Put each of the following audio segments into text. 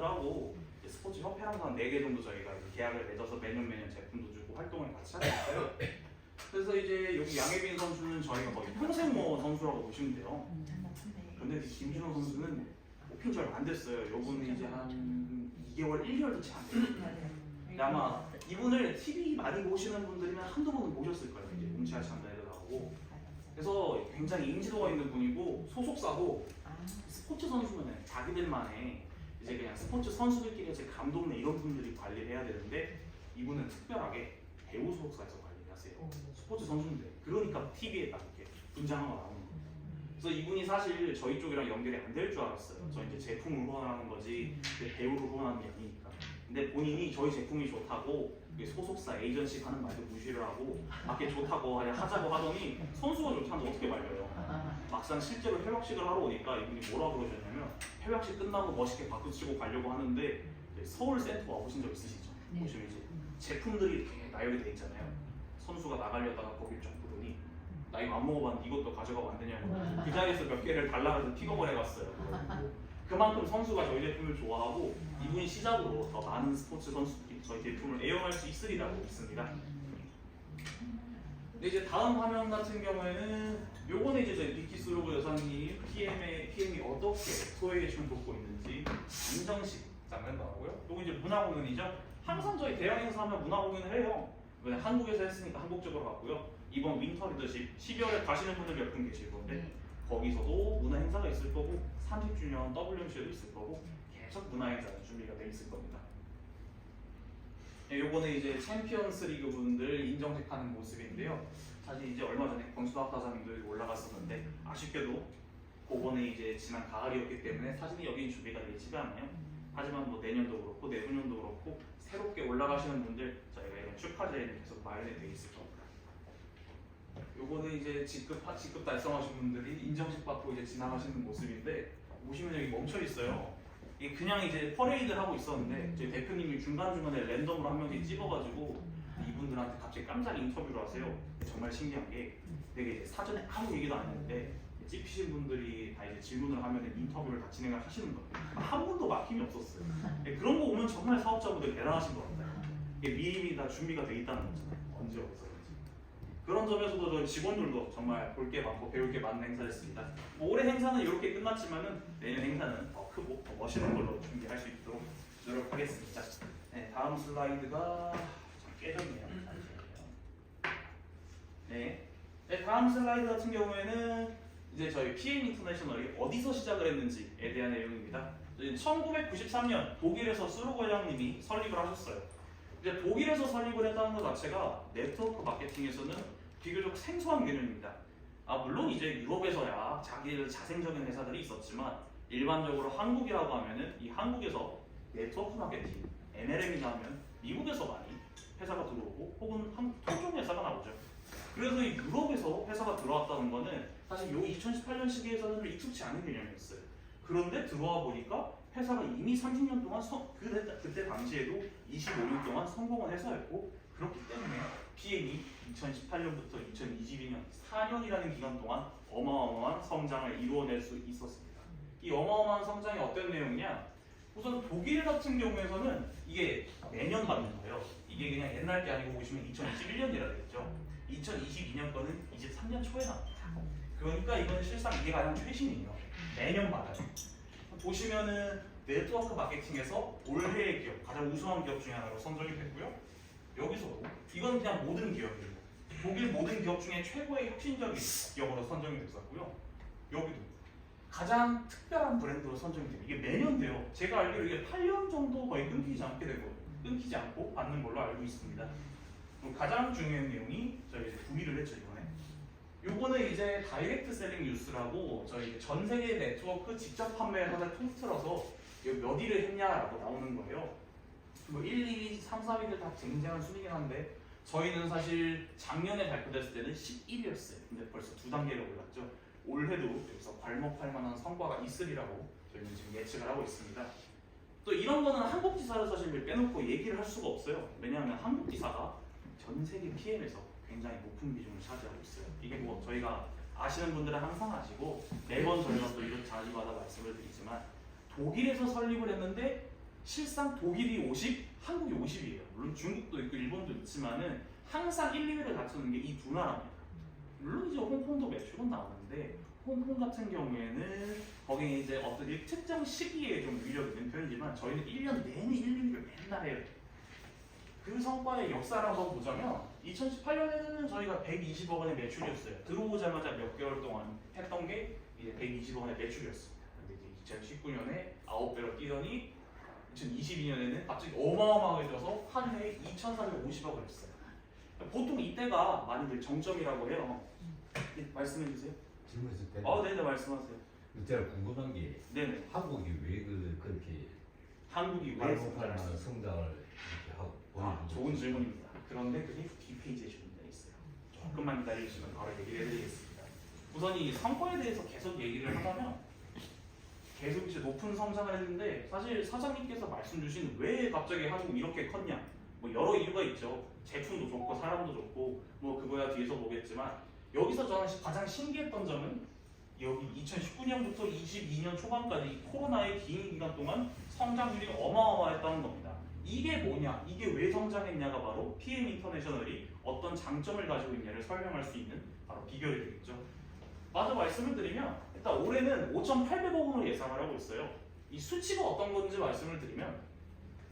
회사들하고 스포츠 협회랑 한 4개 정도 저희가 계약을 맺어서 매년 제품도 주고 활동을 같이 하고 있어요. 그래서 이제 여기 양혜빈 선수는 저희가 거의 평생 뭐 선수라고 보시면 돼요. 근데 김준호 선수는 뽑힌 지 얼마 안 됐어요. 요분은 이제 한 2개월, 1개월도 채 안 됐어요. 근데 아마 이분을 TV 많이 보시는 분들이면 한두 번은 보셨을 거예요. 이제 웅치아시안다에도 나오고. 그래서 굉장히 인지도가 있는 분이고 소속사도 스포츠 선수는 자기들만의 이제 그냥 스포츠 선수들끼리 이제 감독네 이런 분들이 관리를 해야 되는데 이분은 특별하게 배우 소속사에서 관리를 하세요. 스포츠 선수인데 그러니까 TV에 딱 이렇게 분장한 거 나오는 거예요. 그래서 이분이 사실 저희 쪽이랑 연결이 안 될 줄 알았어요. 저 이제 제품을 후원하는 거지 배우를 후원하는 게 아니니까. 근데 본인이 저희 제품이 좋다고 소속사 에이전시 하는 말도 무시를 하고 밖에 좋다고 하자고 하더니 선수가 좋다는데 어떻게 말려요. 막상 실제로 회박식을 하러 오니까 이분이 뭐라 그러셨냐면 회박식 끝나고 멋있게 박수 치고 가려고 하는데 서울 센터 와보신 적 있으시죠? 보시면 이제 제품들이 이렇게 나열이 돼 있잖아요. 선수가 나가려다가 거길 쫙 보더니 나 이거 안 먹어봤는데 이것도 가져가면 안 되냐고 그 자리에서 몇 개를 달라고 픽업을 해갔어요. 그만큼 선수가 저희 제품을 좋아하고 이분이 시작으로 더 많은 스포츠 선수들이 저희 제품을 애용할 수 있으리라고 믿습니다. 근데 이제 다음 화면 같은 경우에는 요거는 이제 저희 니키스로브 여사님 PM이 어떻게 소외계층을 돕고 있는지 인정식 장면 나오고요. 요거 이제 문화공연이죠. 항상 저희 대형 행사하면 문화공연을 해요. 한국에서 했으니까 한국적으로 갔고요. 이번 윈터 리더십 12월에 가시는 분들 몇 분 계실 건데 거기서도 문화 행사가 있을 거고 30주년 WMC도 있을 거고 계속 문화 행사가 준비가 돼 있을 겁니다. 요거는 이제 챔피언스 리그 분들 인정식하는 모습인데요. 사실 이제 얼마 전에 권수학 사장님도 올라갔었는데 아쉽게도 그거는 이제 지난 가을이었기 때문에 사진이 여기 준비가 되지가 않아요. 하지만 뭐 내년도 그렇고 내후년도 그렇고 새롭게 올라가시는 분들 저희가 이런 축하 자리는 계속 마련이 되어 있을 겁니다. 요거는 이제 직급 달성하신 분들이 인정식 받고 이제 지나가시는 모습인데 보시면 여기 멈춰 있어요. 이게 그냥 이제 퍼레이드를 하고 있었는데 저희 대표님이 중간중간에 랜덤으로 한 명씩 찍어가지고 이분들한테 갑자기 깜짝 인터뷰를 하세요. 정말 신기한 게 되게 이제 사전에 아무 얘기도 안 했는데 찍히신 분들이 다 이제 질문을 하면 인터뷰를 다 진행을 하시는 거예요. 한 번도 막힘이 없었어요. 그런 거 보면 정말 사업자분들 대단하신 것 같아요. 이게 미리 다 준비가 돼 있다는 거잖아요. 언제 어디서 그런 점에서도 저희 직원들도 정말 볼 게 많고 배울 게 많은 행사였습니다. 뭐 올해 행사는 이렇게 끝났지만은 내년 행사는 더 크고 더 멋있는 걸로 준비할 수 있도록 노력하겠습니다. 네, 다음 슬라이드가 좀 깨졌네요. 네, 다음 슬라이드 같은 경우에는 이제 저희 PM 인터내셔널이 어디서 시작을 했는지에 대한 내용입니다. 1993년 독일에서 스루거 회장님이 설립을 하셨어요. 이제 독일에서 설립을 했다는 것 자체가 네트워크 마케팅에서는 비교적 생소한 개념입니다. 물론 이제 유럽에서야 자기들 자생적인 회사들이 있었지만 일반적으로 한국이라고 하면은 이 한국에서 네트워크 마케팅, MLM이나 하면 미국에서 많이 회사가 들어오고 혹은 토종 회사가 나오죠. 그래서 이 유럽에서 회사가 들어왔다는 거는 사실 요 2018년 시기에서는 익숙치 않은 개념이었어요. 그런데 들어와 보니까 회사가 이미 30년 동안 그때 당시에도 25년 동안 성공한 회사였고 그렇기 때문에 PM이 2018년부터 2022년 4년이라는 기간 동안 어마어마한 성장을 이루어낼 수 있었습니다. 이 어마어마한 성장이 어떤 내용이냐? 우선 독일 같은 경우에서는 이게 매년 받는 거예요. 이게 그냥 옛날 게 아니고 보시면 2021년이라 되겠죠. 2022년 거는 23년 초에 나옵니다. 그러니까 이거는 실상 이게 가장 최신이에요. 매년 받아요. 보시면은 네트워크 마케팅에서 올해의 기업, 가장 우수한 기업 중에 하나로 선정이 됐고요. 여기서도 이건 그냥 모든 기업이에요. 독일 모든 기업 중에 최고의 혁신적인 기업으로 선정이 됐었고요. 여기도 가장 특별한 브랜드로 선정이 돼요. 이게 매년 돼요. 제가 알기로 이게 8년 정도 거의 끊기지 않고 받는 걸로 알고 있습니다. 그리고 가장 중요한 내용이 저희 이제 구미를 했죠 이번에. 요거는 이제 다이렉트 셀링 뉴스라고 저희 전 세계 네트워크 직접 판매를 통틀어서 몇 위를 했냐라고 나오는 거예요. 뭐 1, 2, 3, 4위들 다 쟁쟁한 순위긴 한데 저희는 사실 작년에 발표됐을 때는 11위였어요. 근데 벌써 2단계로 올랐죠. 올해도 여기서 괄목할 만한 성과가 있으리라고 저희는 지금 예측을 하고 있습니다. 또 이런 거는 한국지사를 사실 빼놓고 얘기를 할 수가 없어요. 왜냐하면 한국지사가 전 세계 PM에서 굉장히 높은 비중을 차지하고 있어요. 이게 뭐 저희가 아시는 분들은 항상 아시고 매번 저희가 또 이런 자주마다 말씀을 드리지만 독일에서 설립을 했는데 실상 독일이 50, 한국이 50이에요. 물론 중국도 있고 일본도 있지만은 항상 1, 2위를 다투는 게 이 두 나라입니다. 물론 이제 홍콩도 매출은 나오는데 홍콩 같은 경우에는 거기에 이제 어떤 특정 시기에 좀 위력이 있는 편이지만 저희는 1년 내내 1, 2위를 맨날 해요. 그 성과의 역사를 한번 보자면 2018년에는 저희가 120억 원의 매출이었어요. 들어오자마자 몇 개월 동안 했던 게 이제 120억 원의 매출이었습니다. 근데 이제 2019년에 9배로 뛰더니 2022년에는 갑자기 어마어마하게 뛰어서 한 해에 2,450억을 했어요. 보통 이때가 많이들 정점이라고 해요. 네, 말씀해 주세요. 질문 있을 때. 네네 말씀하세요. 제가 궁금한 게 네네. 한국이 왜 그렇게 한국이 왜 활발한 성장을 이렇게 하고 좋은 질문입니다. 그런데 그게 뒷페이지에 준비되어 있어요. 조금만 기다려주시면 바로 얘기를 해드리겠습니다. 우선 이 성과에 대해서 계속 얘기를 하자면 계속 이제 높은 성장을 했는데 사실 사장님께서 말씀 주신 왜 갑자기 한국이 이렇게 컸냐 뭐 여러 이유가 있죠. 제품도 좋고 사람도 좋고 뭐 그거야 뒤에서 보겠지만 여기서 저는 가장 신기했던 점은 여기 2019년부터 22년 초반까지 코로나의 긴 기간 동안 성장률이 어마어마했다는 겁니다. 이게 뭐냐, 이게 왜 성장했냐가 바로 PM 인터내셔널이 어떤 장점을 가지고 있냐를 설명할 수 있는 바로 비결이 되겠죠. 마저 말씀을 드리면 일단 올해는 5,800억 원을 예상을 하고 있어요. 이 수치가 어떤 건지 말씀을 드리면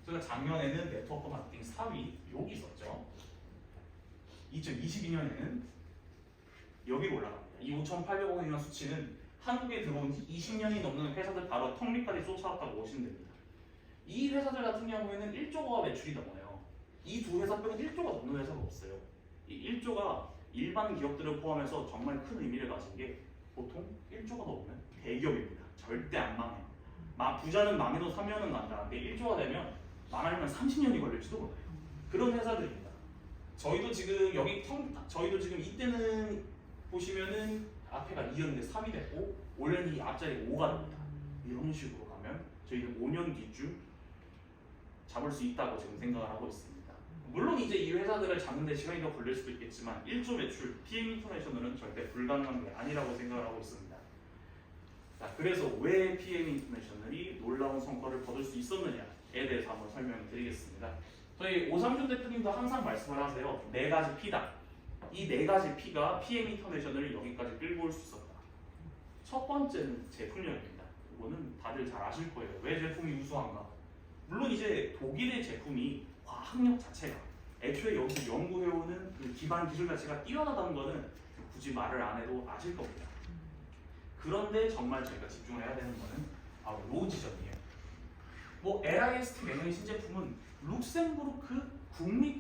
제가 작년에는 네트워크 마케팅 4위 여기 있었죠. 2022년에는 여기로 올라갑니다. 이 5,800억 원이라는 수치는 한국에 들어온 지 20년이 넘는 회사들 바로 턱밑까지 쫓아왔다고 보시면 됩니다. 이 회사들 같은 경우에는 1조가 매출이 넘어요. 이 두 회사 빼고 1조가 넘는 회사가 없어요. 이 1조가 일반 기업들을 포함해서 정말 큰 의미를 가진 게 보통 1조가 넘으면 대기업입니다. 절대 안 망해요. 부자는 망해도 3년은 간다는데 1조가 되면 망하려면 30년이 걸릴지도 몰라요. 그런 회사들입니다. 저희도 지금 저희도 지금 이때는 보시면은 앞에가 2였는데 3이 됐고 올해는 이 앞자리가 5가 됩니다. 이런 식으로 가면 저희는 5년 뒤쯤 잡을 수 있다고 지금 생각을 하고 있습니다. 물론 이제 이 회사들을 잡는 데 시간이 더 걸릴 수도 있겠지만 1조 매출 PM 인터내셔널은 절대 불가능한 게 아니라고 생각을 하고 있습니다. 자, 그래서 왜 PM 인터내셔널이 놀라운 성과를 거둘 수 있었느냐에 대해서 한번 설명을 드리겠습니다. 저희 오삼준 대표님도 항상 말씀을 하세요. 4가지 P다. 이 4가지 P가 PM 인터내셔널을 여기까지 끌고 올 수 있었다. 첫 번째는 제품력입니다. 이거는 다들 잘 아실 거예요. 왜 제품이 우수한가? 물론 이제 독일의 제품이 과학력 자체가 애초에 여기서 연구해오는 그 기반 기술 자체가 뛰어나다는 거는 굳이 말을 안 해도 아실 겁니다. 그런데 정말 저희가 집중을 해야 되는 거는 바로 요 지점이에요. 뭐 LIST 매년 신제품은 룩셈부르크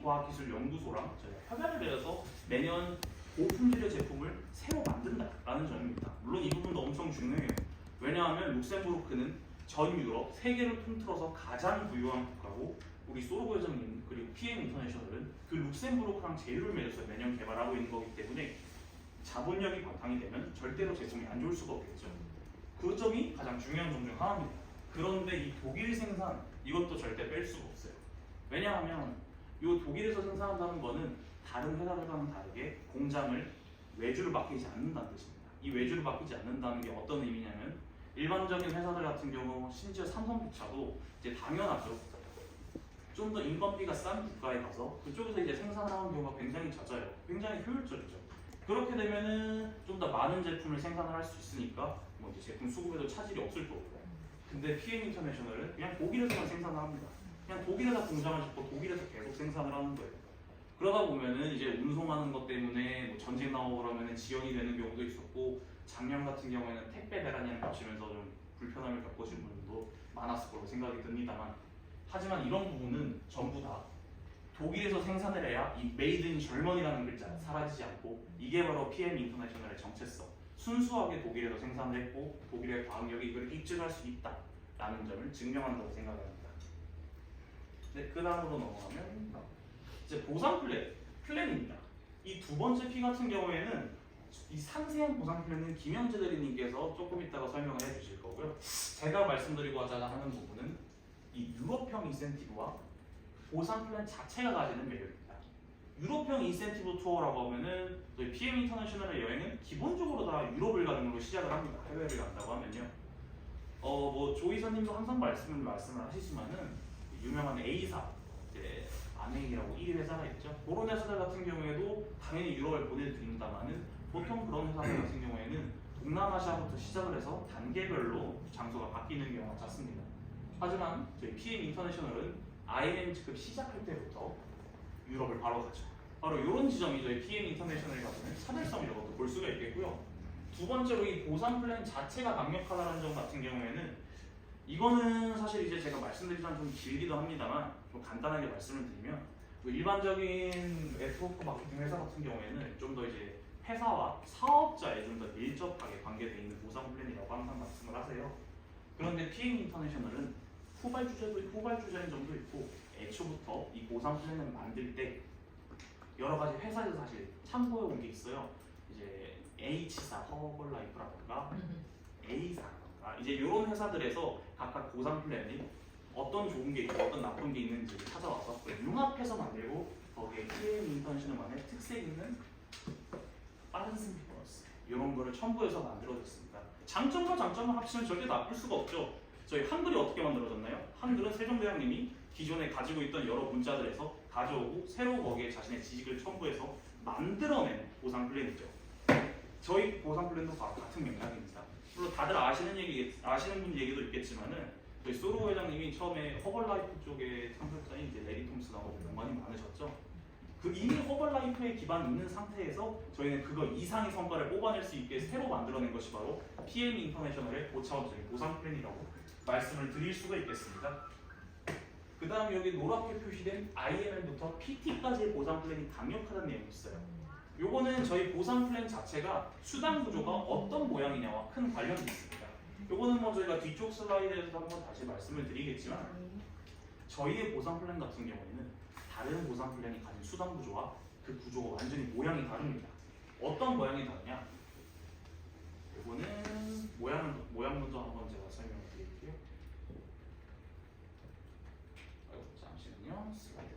국립과학기술연구소랑 저희가 협약을 해서 매년 고품질의 제품을 새로 만든다라는 점입니다. 물론 이 부분도 엄청 중요해요. 왜냐하면 룩셈부르크는 전 유럽, 세계를 통틀어서 가장 부유한 국가고 우리 소르고 회장님 그리고 PM 인터내셔널은 그 룩셈부르크랑 제휴를 맺어서 매년 개발하고 있는 거기 때문에 자본력이 바탕이 되면 절대로 제품이 안 좋을 수가 없겠죠. 그 점이 가장 중요한 점 중 하나입니다. 그런데 이 독일 생산 이것도 절대 뺄 수가 없어요. 왜냐하면 이 독일에서 생산한다는 거는 다른 회사들과는 다르게 공장을 외주를 맡기지 않는다는 뜻입니다. 이 외주를 맡기지 않는다는 게 어떤 의미냐면 일반적인 회사들 같은 경우 심지어 삼성부차도 이제 당연하죠. 좀 더 인건비가 싼 국가에 가서 그쪽에서 이제 생산을 하는 경우가 굉장히 잦아요. 굉장히 효율적이죠. 그렇게 되면은 좀 더 많은 제품을 생산을 할 수 있으니까 뭐 이제 제품 수급에도 차질이 없을 거고요. 근데 PM 인터내셔널은 그냥 독일에서만 생산을 합니다. 그냥 독일에서 공장을 짓고 독일에서 계속 생산을 하는 거예요. 그러다 보면은 이제 운송하는 것 때문에 뭐 전쟁 나오고 그러면은 지연이 되는 경우도 있었고 작년 같은 경우에는 택배 배란이 겹치면서 좀 불편함을 겪으신 분들도 많았을 거라고 생각이 듭니다만 하지만 이런 부분은 전부 다 독일에서 생산을 해야 이 메이드 인 절먼이라는 글자 사라지지 않고 이게 바로 PM 인터내셔널의 정체성. 순수하게 독일에서 생산을 했고 독일의 과학력이 이걸 입증할 수 있다라는 점을 증명한다고 생각합니다. 네, 그 다음으로 넘어가면 이제 보상 플랜입니다. 이 두 번째 P 같은 경우에는 이 상세한 보상 플랜은 김영재 대리님께서 조금 이따가 설명을 해주실 거고요. 제가 말씀드리고자 하는 부분은 이 유럽형 인센티브와 보상 플랜 자체가 가지는 매력입니다. 유럽형 인센티브 투어라고 하면은 저희 PM 인터내셔널의 여행은 기본적으로 다 유럽을 가는 걸로 시작을 합니다. 해외를 간다고 하면요. 뭐 조이사님도 항상 말씀을 하시지만은 유명한 A사 이제 아메이라고 1위 회사가 있죠. 그런 회사들 같은 경우에도 당연히 유럽을 보내드립니다만은 보통 그런 회사들 같은 경우에는 동남아시아부터 시작을 해서 단계별로 장소가 바뀌는 경우가 잦습니다. 하지만 저희 PM 인터내셔널은 IMM급 시작할 때부터 유럽을 바로 가죠. 바로 이런 지점이 저희 PM 인터내셔널이 가지는 차별성이라고 볼 수가 있겠고요. 두 번째로 이 보상 플랜 자체가 강력하다는 점 같은 경우에는 이거는 사실 이제 제가 말씀드리자면 좀 길기도 합니다만 좀 간단하게 말씀을 드리면 일반적인 네트워크 마케팅 회사 같은 경우에는 좀 더 이제 회사와 사업자에 좀 더 밀접하게 관계되어 있는 보상 플랜이라고 항상 말씀을 하세요. 그런데 PM 인터내셔널은 후발주자인 점도 있고 애초부터 이 보상 플랜을 만들 때 여러 가지 회사에서 사실 참고해 온 게 있어요. 이제 H사 허벌라이프라든가 A사라든가 이제 이런 회사들에서 각각 보상 플랜이 어떤 좋은 게 있고 어떤 나쁜 게 있는지를 찾아와서 융합해서 만들고 거기에 PM 인터내셔널만의 특색 있는 빠른 승비 보너스 이런 거를 첨부해서 만들어졌습니다. 장점과 장점을 합치면 절대 나쁠 수가 없죠. 저희 한글이 어떻게 만들어졌나요? 한글은 세종대왕님이 기존에 가지고 있던 여러 문자들에서 가져오고 새로 거기에 자신의 지식을 첨부해서 만들어낸 보상 플랜이죠. 저희 보상 플랜도 바로 같은 맥락입니다. 물론 다들 아시는 분 얘기도 있겠지만은 저희 소로 회장님이 처음에 허벌라이프 쪽에 창설자인 이제 레리 톰슨하고 연관이 많으셨죠. 그 이미 허벌라이프에 기반이 있는 상태에서 저희는 그거 이상의 성과를 뽑아낼 수 있게 새로 만들어낸 것이 바로 PM 인터내셔널의 고차원적인 보상 플랜이라고 말씀을 드릴 수가 있겠습니다. 그 다음 여기 노랗게 표시된 IMM부터 PT까지의 보상 플랜이 강력하다는 내용이 있어요. 요거는 저희 보상 플랜 자체가 수당 구조가 어떤 모양이냐와 큰 관련이 있습니다. 요거는 뭐 저희가 뒤쪽 슬라이드에서 한번 다시 말씀을 드리겠지만 저희의 보상 플랜 같은 경우에는 다른 보상 플랜이 가진 수당 구조와 그 구조가 완전히 모양이 다릅니다. 어떤 모양이 다르냐? 요거는 모양 먼저 한번 제가 설명을 드릴게요. 잠시만요. 슬라이드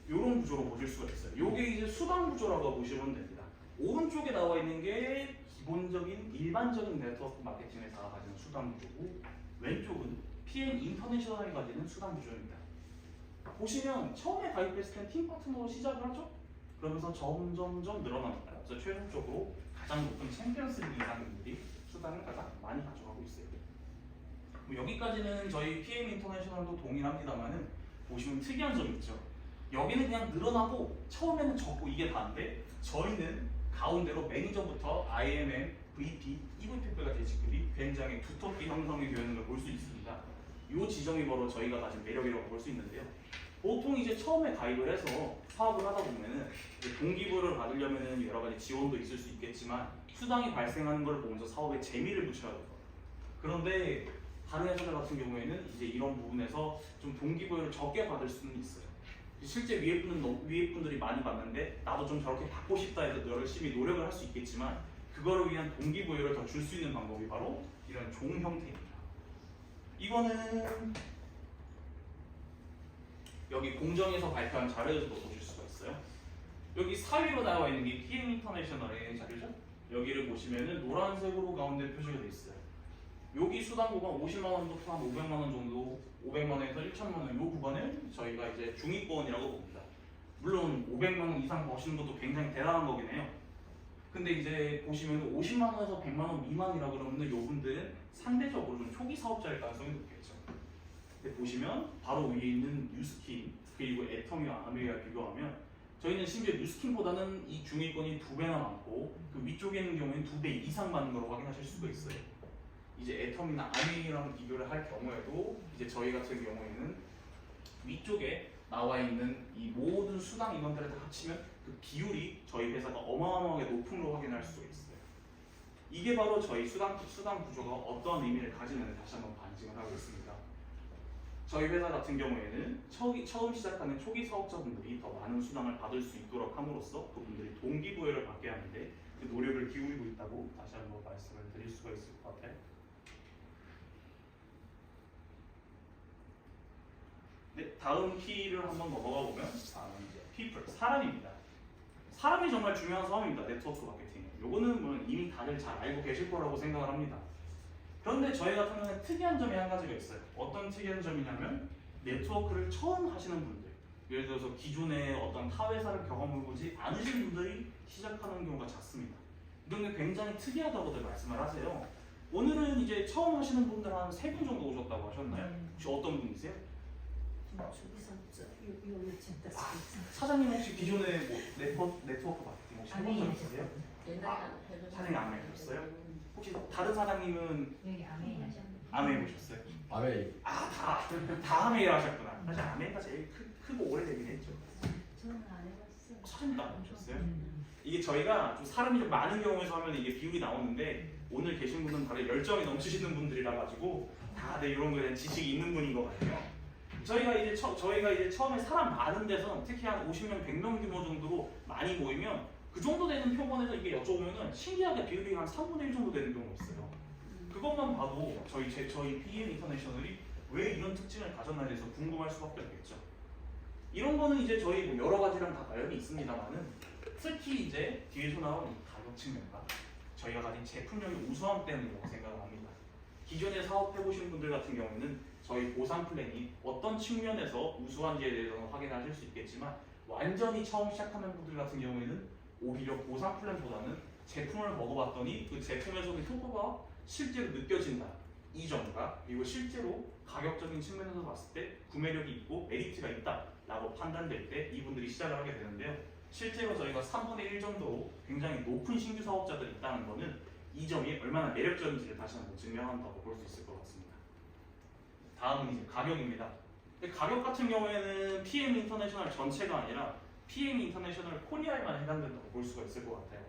이런 구조로 보실 수가 있어요. 이게 이제 수당 구조라고 보시면 됩니다. 오른쪽에 나와 있는 게 기본적인 일반적인 네트워크 마케팅 회사가 가지는 수당 구조고 왼쪽은 PM 인터내셔널이 가지는 수당 구조입니다. 보시면 처음에 가입했을 땐 팀 파트너로 시작을 하죠. 그러면서 점점점 늘어납니다. 그래서 최종적으로 가장 높은 챔피언스 리그 이상인들이 수당을 가장 많이 가져가고 있어요. 뭐 여기까지는 저희 PM 인터내셔널도 동일합니다만은 보시면 특이한 점이 있죠. 여기는 그냥 늘어나고 처음에는 적고 이게 다인데 저희는 가운데로 매니저부터 IMM, VP, EVP까지 직급이 굉장히 두텁게 형성이 되는 걸 볼 수 있습니다. 이 지점이 바로 저희가 가진 매력이라고 볼 수 있는데요. 보통 이제 처음에 가입을 해서 사업을 하다 보면은 동기부여를 받으려면은 여러 가지 지원도 있을 수 있겠지만 수당이 발생하는 걸 보면서 사업에 재미를 붙여야 돼요. 그런데 다른 회사들 같은 경우에는 이제 이런 부분에서 좀 동기부여를 적게 받을 수는 있어요. 실제 위에 분들이 많이 받는데 나도 좀 저렇게 받고 싶다 해서 열심히 노력을 할 수 있겠지만 그거를 위한 동기부여를 더 줄 수 있는 방법이 바로 이런 종 형태입니다. 이거는 여기 공정에서 발표한 자료에서도 보실 수가 있어요. 여기 사위로 나와 있는 게 PM 인터내셔널의 자료죠. 여기를 보시면은 노란색으로 가운데 표시가 되어 있어요. 여기 수당구가 50만 원부터 한 500만 원 정도, 500만 원에서 1,000만 원 이 구간을 저희가 이제 중위권이라고 봅니다. 물론 500만 원 이상 버시는 것도 굉장히 대단한 거긴 해요. 근데 이제 보시면 50만 원에서 100만 원 미만이라 그러면 이분들은 상대적으로 좀 초기 사업자일 가능성이 높겠죠. 근데 보시면 바로 위에 있는 뉴스킨 그리고 애텀이와 아메리카를 비교하면 저희는 심지어 뉴스킨보다는 이 중위권이 2배나 많고 그 위쪽에 있는 경우에는 2배 이상 많은 걸 확인하실 수가 있어요. 이제 애텀이나 아메이랑 비교를 할 경우에도 이제 저희 같은 경우에는 위쪽에 나와 있는 이 모든 수당 인원들을 다 합치면 그 비율이 저희 회사가 어마어마하게 높은 걸 확인할 수가 있어요. 이게 바로 저희 수당 구조가 어떠한 의미를 가지는지 다시 한번 반증을 하고 있습니다. 저희 회사 같은 경우에는 처음 시작하는 초기 사업자분들이 더 많은 수당을 받을 수 있도록 함으로써 그분들이 동기부여를 받게 하는데 그 노력을 기울이고 있다고 다시 한번 말씀을 드릴 수가 있을 것 같아요. 네, 다음 P를 한번 넘어가 보면 다음은 이제 people, 사람입니다. 사람이 정말 중요한 사업입니다. 네트워크 마케팅. 요거는 뭐 이미 다들 잘 알고 계실 거라고 생각을 합니다. 그런데 저희 같은 경우는 특이한 점이 한 가지가 있어요. 어떤 특이한 점이냐면 네트워크를 처음 하시는 분들, 예를 들어서 기존에 어떤 타 회사를 경험해 보지 않으신 분들이 시작하는 경우가 잦습니다. 이런 게 굉장히 특이하다고들 말씀을 하세요. 오늘은 이제 처음 하시는 분들 한 3분 정도 오셨다고 하셨나요? 혹시 어떤 분이세요? 사장님 혹시 기존에 뭐 네트워크 마케팅 혹시 해본 적 있으세요? 사장님 안 해보셨어요? 혹시 다른 사장님은 여기 아메이 하셨는데. 안 해보셨어요? 아메 다 아메이를 하셨구나. 사실 아메이가 제일 크고 오래되긴 했죠. 저는 안 해봤어요. 사장님도 안 해보셨어요? 이게 저희가 좀 사람이 좀 많은 경우에서 하면 이게 비율이 나오는데 오늘 계신 분은 다들 열정이 넘치시는 분들이라 가지고 다들 이런 거에 대한 지식이 있는 분인 것 같아요. 저희가 이제 처음에 사람 많은 데서 특히 한 50명, 100명 규모 정도로 많이 모이면 그 정도 되는 표본에서 이게 여쭤보면은 신기하게 비율이 한 3분의 1 정도 되는 경우가 있어요. 그것만 봐도 저희 PM 인터내셔널이 왜 이런 특징을 가졌나에 대해서 궁금할 수밖에 없겠죠. 이런 거는 이제 저희 뭐 여러 가지랑 다 관련이 있습니다만은 특히 이제 뒤에서 나온 이 가격 측면과 저희가 가진 제품력의 우수함 때문이라고 생각을 합니다. 기존에 사업해보신 분들 같은 경우에는 저희 보상 플랜이 어떤 측면에서 우수한지에 대해서는 확인하실 수 있겠지만 완전히 처음 시작하는 분들 같은 경우에는 오히려 보상 플랜보다는 제품을 먹어봤더니 그 제품에서는 효과가 실제로 느껴진다. 이 점과 그리고 실제로 가격적인 측면에서 봤을 때 구매력이 있고 메리트가 있다라고 판단될 때 이분들이 시작을 하게 되는데요. 실제로 저희가 3분의 1 정도로 굉장히 높은 신규 사업자들이 있다는 것은 이 점이 얼마나 매력적인지를 다시 한번 증명한다고 볼 수 있을 것 같습니다. 다음은 이제 가격입니다. 근데 가격 같은 경우에는 PM 인터내셔널 전체가 아니라 PM 인터내셔널 코리아에만 해당된다고 볼 수가 있을 것 같아요.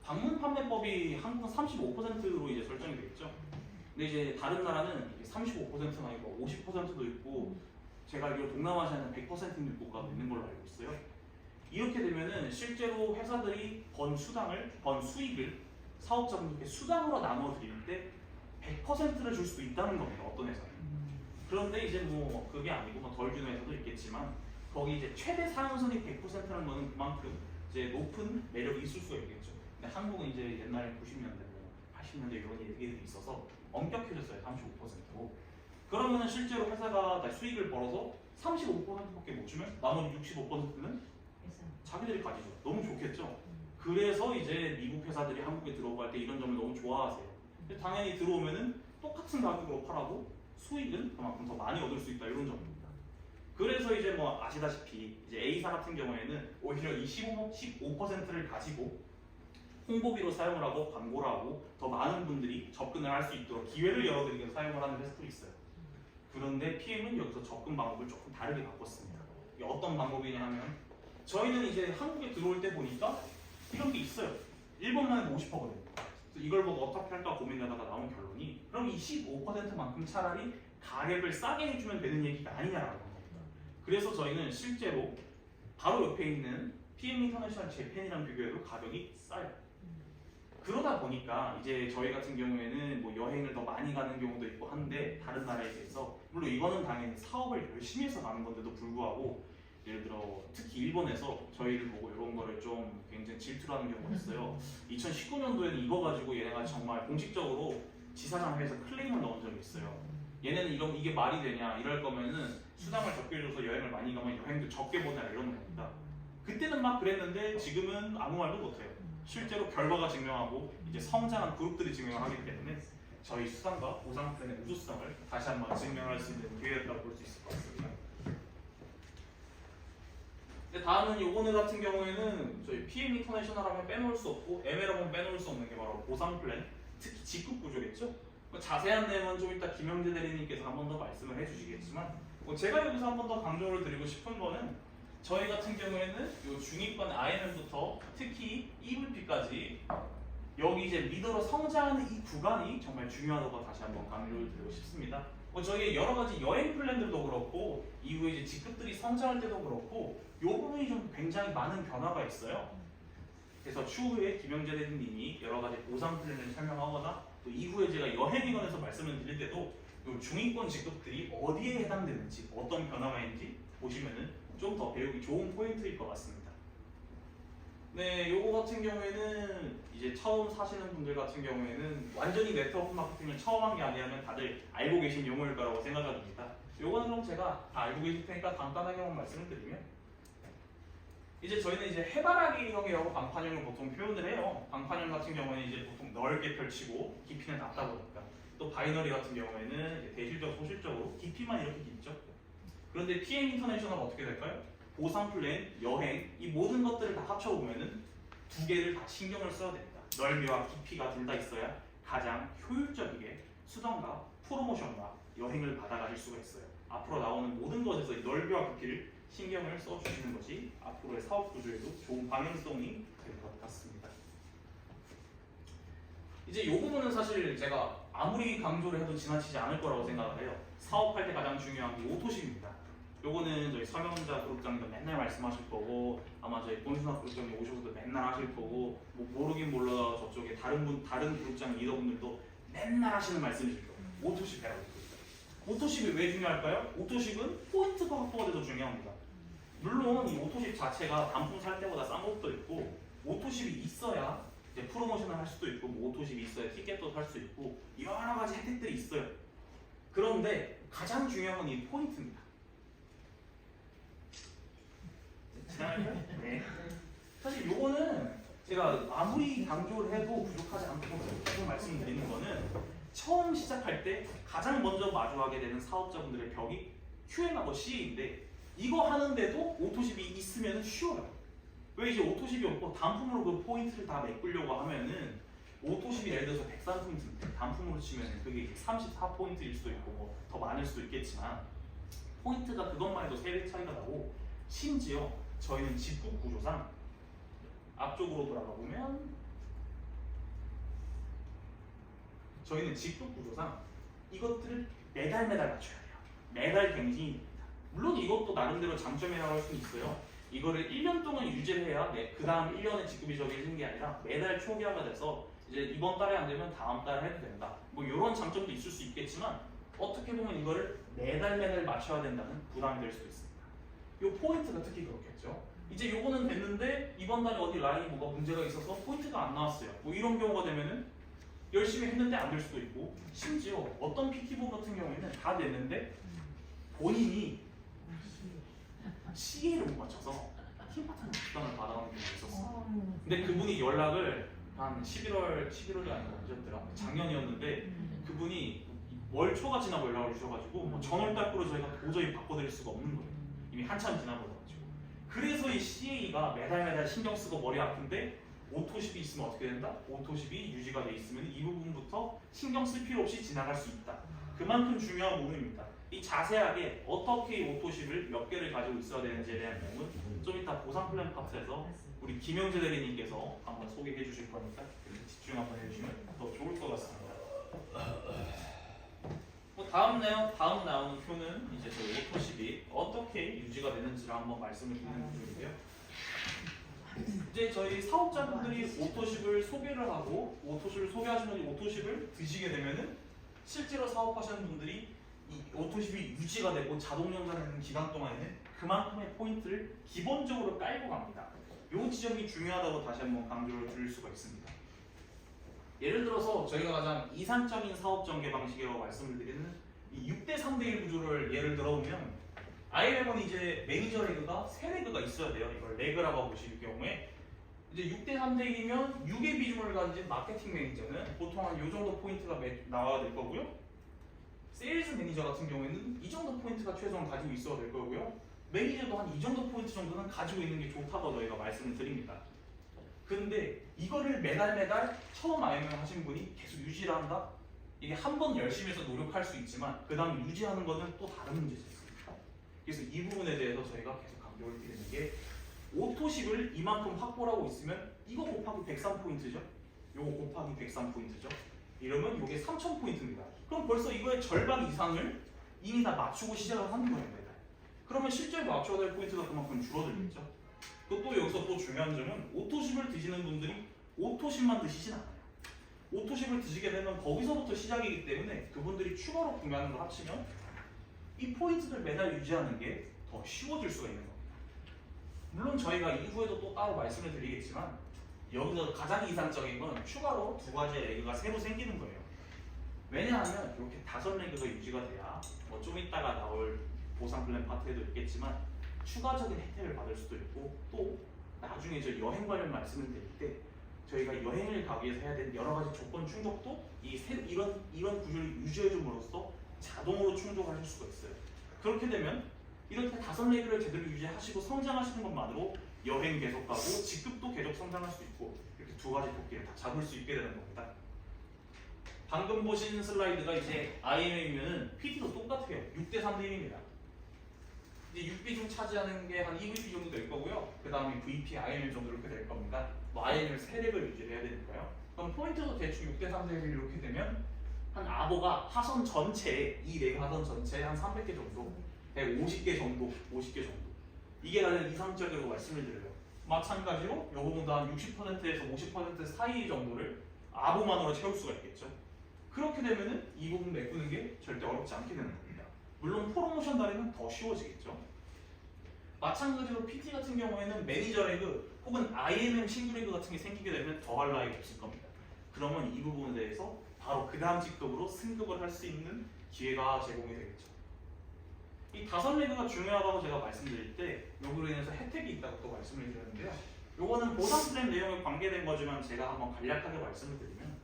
방문 판매법이 한국은 35%로 이제 설정이 되어 있죠. 근데 이제 다른 나라는 35%가 아니고 50%도 있고 제가 알기로 동남아시아는 100% 있는 국가도 있는 걸로 알고 있어요. 이렇게 되면은 실제로 회사들이 번 수익을 사업자분들께 수당으로 나눠 드릴 때 100%를 줄 수도 있다는 겁니다. 어떤 회사는. 그런데 이제 뭐 그게 아니고 뭐 덜 주는 회사도 있겠지만 거기 이제 최대 사용선이 100%라는 거는 그만큼 이제 높은 매력이 있을 수가 있겠죠. 근데 한국은 이제 옛날 90년대, 80년대 이런 얘기들이 있어서 엄격해졌어요. 35%로. 그러면은 실제로 회사가 수익을 벌어서 35%밖에 못 주면 나머지 65%는 자기들이 가지죠. 너무 좋겠죠. 그래서 이제 미국 회사들이 한국에 들어갈 때 이런 점을 너무 좋아하세요. 근데 당연히 들어오면은 똑같은 가격으로 팔아도 수익은 그만큼 더 많이 얻을 수 있다 이런 점입니다. 그래서 이제 뭐 아시다시피 이제 A사 같은 경우에는 오히려 이 15%를 가지고 홍보비로 사용을 하고 광고를 하고 더 많은 분들이 접근을 할 수 있도록 기회를 열어드리기 위해서 사용을 하는 회사도 있어요. 그런데 PM은 여기서 접근 방법을 조금 다르게 바꿨습니다. 이게 어떤 방법이냐 하면 저희는 이제 한국에 들어올 때 보니까 이런 게 있어요. 일본만 50%거든요. 그래서 이걸 보고 어떻게 할까 고민하다가 나온 결론이 그럼 이 15%만큼 차라리 가격을 싸게 해주면 되는 얘기가 아니냐라는 겁니다. 그래서 저희는 실제로 바로 옆에 있는 PM 인터내셔널 재팬이랑 비교해도 가격이 싸요. 그러다 보니까 이제 저희 같은 경우에는 뭐 여행을 더 많이 가는 경우도 있고 한데 다른 나라에 비해서 물론 이거는 당연히 사업을 열심히 해서 가는 건데도 불구하고 예를 들어 특히 일본에서 저희를 보고 이런 거를 좀 굉장히 질투를 하는 경우가 있어요. 2019년도에는 이거 가지고 얘네가 정말 공식적으로 지사장에서 클레임을 넣은 적이 있어요. 얘네는 이게 말이 되냐 이럴 거면은 수당을 적게 줘서 여행을 많이 가면 여행도 적게 보내라 이러는 겁니다. 그때는 막 그랬는데 지금은 아무 말도 못해요. 실제로 결과가 증명하고 이제 성장한 그룹들이 증명하기 때문에 저희 수당과 보상 플랜의 우수성을 다시 한번 증명할 수 있는 기회였다고 볼 수 있을 것 같습니다. 다음은 요거는 같은 경우에는 저희 PM 인터내셔널 하면 빼놓을 수 없고 ML 하면 빼놓을 수 없는 게 바로 보상 플랜, 특히 직급 구조겠죠. 자세한 내용은 좀 이따 김영재 대리님께서 한 번 더 말씀을 해주시겠지만 제가 여기서 한 번 더 강조를 드리고 싶은 거는 저희 같은 경우에는 요 중위권 IMM부터 특히 EVP까지 여기 이제 리더로 성장하는 이 구간이 정말 중요하다고 다시 한번 강조를 드리고 싶습니다. 저희 여러 가지 여행 플랜들도 그렇고 이후에 이제 직급들이 성장할 때도 그렇고 이 부분이 좀 굉장히 많은 변화가 있어요. 그래서 추후에 김영재 대리님이 여러 가지 보상 플랜을 설명하거나 또 이후에 제가 여행에 관해서 말씀을 드릴 때도 요 중위권 직급들이 어디에 해당되는지 어떤 변화가 있는지 보시면은 좀 더 배우기 좋은 포인트일 것 같습니다. 네, 요거 같은 경우에는 이제 처음 사시는 분들 같은 경우에는 완전히 네트워크 마케팅을 처음 한 게 아니라면 다들 알고 계신 용어일 거라고 생각합니다. 요거는 그럼 제가 다 알고 계실 테니까 간단하게만 말씀을 드리면 이제 저희는 이제 해바라기형이라고 방판형을 보통 표현을 해요. 방판형 같은 경우에는 이제 보통 넓게 펼치고 깊이는 낮다 보니까 또 바이너리 같은 경우에는 이제 대실적, 소실적으로 깊이만 이렇게 깊죠. 그런데 PM 인터내셔널 어떻게 될까요? 보상 플랜, 여행 이 모든 것들을 다 합쳐보면은 두 개를 다 신경을 써야 됩니다. 넓이와 깊이가 둘 다 있어야 가장 효율적이게 수당과 프로모션과 여행을 받아가실 수가 있어요. 앞으로 나오는 모든 것에서 이 넓이와 깊이를 신경을 써주시는 것이 앞으로의 사업 구조에도 좋은 방향성이 될 것 같습니다. 이제 이 부분은 사실 제가 아무리 강조를 해도 지나치지 않을 거라고 생각을 해요. 사업할 때 가장 중요한 게 오토십입니다. 요거는 저희 서명자 그룹장님도 맨날 말씀하실 거고 아마 저희 본순학 그룹장님 오셔서도 맨날 하실 거고 뭐 모르긴 몰라 저쪽에 다른 그룹장 리더분들도 맨날 하시는 말씀이실 거예요. 오토십 해라고 했거든요. 오토십이 왜 중요할까요? 오토십은 포인트가 확보가 돼서 중요합니다. 물론 이 오토십 자체가 단품 살 때보다 싼 것도 있고 오토십이 있어야 이제 프로모션을 할 수도 있고 뭐 오토십이 있어야 티켓도 살 수 있고 여러 가지 혜택들이 있어요. 그런데 가장 중요한 건 이 포인트입니다. 지나갈까요? 네. 사실 요거는 제가 아무리 강조를 해도 부족하지 않고 계속 말씀드리는 거는 처음 시작할 때 가장 먼저 마주하게 되는 사업자분들의 벽이 Q&A하고 CA인데 이거 하는데도 오토십이 있으면 쉬워요. 왜 이제 오토십이 없고 단품으로 그 포인트를 다 메꾸려고 하면은 오토십이 예를 들어서 103포인트인데 단품으로 치면 그게 34포인트일 수도 있고 뭐 더 많을 수도 있겠지만 포인트가 그것만 해도 3배 차이가 나고 심지어 저희는 직급 구조상 앞쪽으로 돌아가 보면 저희는 직급 구조상 이것들을 매달 맞춰야 돼요. 매달 갱신입니다. 물론 이것도 나름대로 장점이라고 할 수는 있어요. 이거를 1년 동안 유지를 해야 그 다음 1년에 직급이 정해지는 게 아니라 매달 초기화가 돼서 이제 이번 달에 안 되면 다음 달에 해도 된다. 뭐 이런 장점도 있을 수 있겠지만 어떻게 보면 이거를 매달 맞춰야 된다는 부담이 될 수도 있습니다. 이 포인트가 특히 그렇겠죠. 이제 요거는 됐는데 이번 달에 어디 라인이 뭐가 문제가 있어서 포인트가 안 나왔어요. 뭐 이런 경우가 되면은 열심히 했는데 안 될 수도 있고 심지어 어떤 PT본 같은 경우에는 다 됐는데 본인이 CA를 못 맞춰서 팀 파트너 부담을 받아가는 경우가 있었어요. 근데 그분이 연락을 한 11월이 아니고 언제였더라? 작년이었는데 그분이 월초가 지나고 연락을 주셔가지고 뭐 전월달부로 저희가 도저히 바꿔드릴 수가 없는 거예요. 이미 한참 지나버려가지고. 그래서 이 CA가 매달 신경 쓰고 머리 아픈데 오토십이 있으면 어떻게 된다? 오토십이 유지가 돼 있으면 이 부분부터 신경 쓸 필요 없이 지나갈 수 있다. 그만큼 중요한 부분입니다. 이 자세하게 어떻게 오토십을 몇 개를 가지고 있어야 되는지에 대한 내용은 좀 이따 보상 플랜 파트에서 우리 김영재 대리님께서 한번 소개해 주실 거니까 집중 한번 해주시면 더 좋을 것 같습니다. 다음 나오는 표는 이제 저희 오토십이 어떻게 유지가 되는지를 한번 말씀을 드리는 구조인데요. 이제 저희 사업자분들이 오토십을 소개를 하고 오토십을 소개하시면 오토십을 드시게 되면은 실제로 사업하시는 분들이 이 오토십이 유지가 되고 자동 연산되는 기간 동안에는 그만큼의 포인트를 기본적으로 깔고 갑니다. 이 지점이 중요하다고 다시 한번 강조를 드릴 수가 있습니다. 예를 들어서 저희가 가장 이상적인 사업 전개 방식이라고 말씀을 드리는 이 6대 3대1 구조를 예를 들어보면 IMM은 이제 매니저 레그가 3레그가 있어야 돼요. 이걸 레그라고 보실 경우에 이제 6대 3대1이면 6의 비중을 가진 마케팅 매니저는 보통 한 이 정도 포인트가 나와야 될 거고요. 세일즈 매니저 같은 경우에는 이 정도 포인트가 최소한 가지고 있어야 될 거고요. 매니저도 한 이 정도 포인트 정도는 가지고 있는 게 좋다고 저희가 말씀을 드립니다. 근데 이거를 매달 처음 IMM 하신 분이 계속 유지를 한다? 이게 한 번 열심히 해서 노력할 수 있지만 그 다음 유지하는 거는 또 다른 문제가 있습니다. 그래서 이 부분에 대해서 저희가 계속 강조를 드리는 게 오토십을 이만큼 확보를 하고 있으면 이거 곱하기 103포인트죠? 요거 곱하기 103포인트죠? 이러면 이게 3000포인트입니다. 그럼 벌써 이거의 절반 이상을 이미 다 맞추고 시작을 하는 거예요. 그러면 실제로 맞춰야 될 포인트가 그만큼 줄어들겠죠? 또 여기서 또 중요한 점은 오토십을 드시는 분들이 오토십만 드시진 않아요. 오토십을 드시게 되면 거기서부터 시작이기 때문에 그분들이 추가로 구매하는 걸 합치면 이 포인트를 매달 유지하는 게 더 쉬워질 수가 있는 겁니다. 물론 저희가 이후에도 또 따로 말씀을 드리겠지만 여기서 가장 이상적인 건 추가로 두 가지의 레그가 새로 생기는 거예요. 왜냐하면 이렇게 5레그가 유지가 돼야 뭐 좀 이따가 나올 보상 플랜 파트에도 있겠지만 추가적인 혜택을 받을 수도 있고 또 나중에 저 여행 관련 말씀을 드릴 때 저희가 여행을 가기 위해서 해야 되는 여러 가지 조건 충족도 이런 구조를 유지해줌으로써 자동으로 충족하실 수가 있어요. 그렇게 되면 이렇게 5레그를 제대로 유지하시고 성장하시는 것만으로 여행 계속 가고 직급도 계속 성장할 수 있고 이렇게 두 가지 도끼를 다 잡을 수 있게 되는 겁니다. 방금 보신 슬라이드가 이제 IMM이면은 PT도 똑같아요. 6대3대 1입니다. 이제 6비중 차지하는 게 한 2VP 정도 될 거고요. 그 다음에 VP, IMM 정도 이렇게 될 겁니다. 뭐 IMM 3렉을 유지해야 되니까요. 그럼 포인트도 대충 6대3대 1 이렇게 되면 한 아보가 하선 전체에 이 레그 하선 전체에 한 300개 정도, 150개 정도, 50개 정도. 이게 가장 이상적이라고 말씀을 드려요. 마찬가지로 이 부분도 한 60%에서 50% 사이 정도를 아보만으로 채울 수가 있겠죠. 그렇게 되면은 이 부분 메꾸는 게 절대 어렵지 않게 되는 겁니다. 물론 프로모션 달에는 더 쉬워지겠죠. 마찬가지로 PT 같은 경우에는 매니저 레그 혹은 IMM 신규 레그 같은 게 생기게 되면 더할 나위가 없을 겁니다. 그러면 이 부분에 대해서 바로 그 다음 직급으로 승급을 할 수 있는 기회가 제공이 되겠죠. 이 5레그가 중요하다고 제가 말씀드릴 때 요구로 인해서 혜택이 있다고 또 말씀을 드렸는데요. 요거는 보상 플랜 내용에 관계된 거지만 제가 한번 간략하게 말씀을 드리면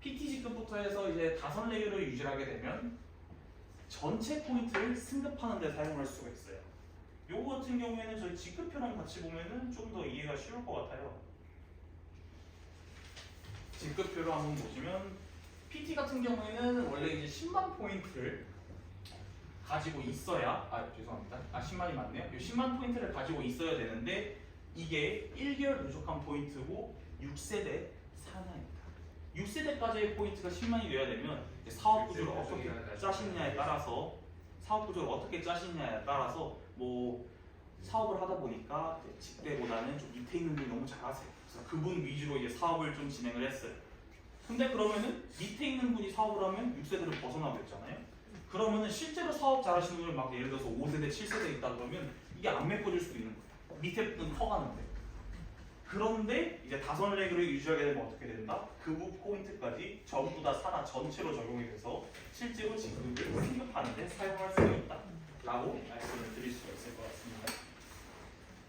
PT 직급부터 해서 이제 5레그를 유지하게 되면 전체 포인트를 승급하는 데 사용할 수가 있어요. 요거 같은 경우에는 저희 직급표랑 같이 보면은 좀 더 이해가 쉬울 것 같아요. 직급표를 한번 보시면 PT 같은 경우에는 원래 이제 10만 포인트를 가지고 있어야 죄송합니다. 10만이 맞네요. 이 10만 포인트를 가지고 있어야 되는데 이게 1개월 누적한 포인트고 6세대 사냥입니다. 6세대까지의 포인트가 10만이 돼야 되면 사업 구조를 어떻게 짜시느냐에 따라서 뭐 사업을 하다 보니까 직대보다는 좀 밑에 있는 분이 너무 잘하세요. 그래서 그분 위주로 이제 사업을 좀 진행을 했어요. 근데 그러면은 밑에 있는 분이 사업을 하면 6세대를 벗어나고 있잖아요. 그러면은 실제로 사업 잘하시는 분을 막 예를 들어서 5세대, 7세대 있다 그러면 이게 안 메꿔질 수도 있는 거예요. 밑에 분은 커가는데. 그런데 이제 5레그를 유지하게 되면 어떻게 된다? 그 포인트까지 전부 다 산하 전체로 적용이 돼서 실제로 직급을 승급하는 데 사용할 수가 있다 라고 말씀을 드릴 수가 있을 것 같습니다.